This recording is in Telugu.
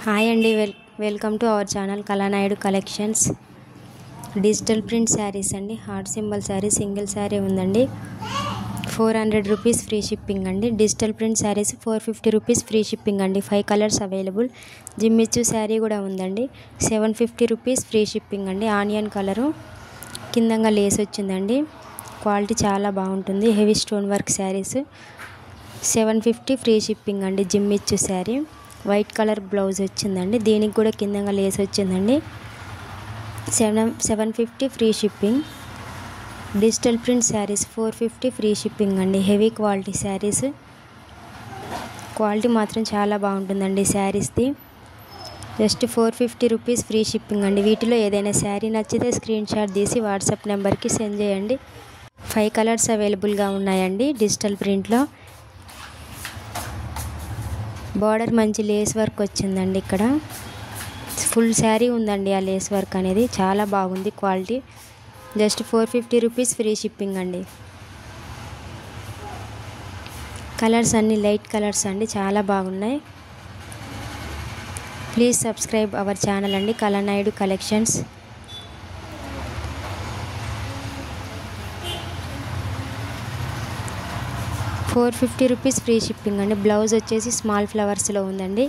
హాయ్ అండి, welcome to our channel Kalanaidu collections. Digital print saris అండి. Heart symbol sari, single sari ఉందండి. 400 రూపీస్ ఫ్రీ షిప్పింగ్ అండి. Digital print saris 450 rupees free shipping అండి. 5 కలర్స్ అవైలబుల్. జిమ్మిచ్చు శారీ కూడా ఉందండి. 750 రూపీస్ ఫ్రీ షిప్పింగ్ అండి. ఆనియన్ కలరు కిందంగా లేస్ వచ్చిందండి. క్వాలిటీ చాలా బాగుంటుంది. Heavy stone work saris 750 free shipping అండి. జిమ్మిచ్చు శారీ వైట్ కలర్ బ్లౌజ్ వచ్చిందండి. దీనికి కూడా కిందంగా లేస్ వచ్చిందండి. 750 free shipping. Digital print saris 450 free shipping అండి. హెవీ క్వాలిటీ శారీస్, క్వాలిటీ మాత్రం చాలా బాగుంటుందండి శారీస్ది. జస్ట్ 450 రూపీస్ ఫ్రీ షిప్పింగ్ అండి. వీటిలో ఏదైనా శారీ నచ్చితే స్క్రీన్ షాట్ తీసి వాట్సాప్ నెంబర్కి సెండ్ చేయండి. 5 కలర్స్ అవైలబుల్గా ఉన్నాయండి. డిజిటల్ ప్రింట్లో బార్డర్ మంచి లేస్ వర్క్ వచ్చిందండి. ఇక్కడ ఫుల్ శారీ ఉందండి. ఆ లేస్ వర్క్ అనేది చాలా బాగుంది quality. Just 450 rupees free shipping అండి. కలర్స్ అన్ని లైట్ కలర్స్ అండి, చాలా బాగున్నాయి. ప్లీజ్ సబ్స్క్రైబ్ అవర్ ఛానల్ అండి, కళానాయుడు కలెక్షన్స్. $450 రూపీస్ ఫ్రీ షిప్పింగ్ అండి. బ్లౌజ్ వచ్చేసి స్మాల్ ఫ్లవర్స్లో ఉందండి.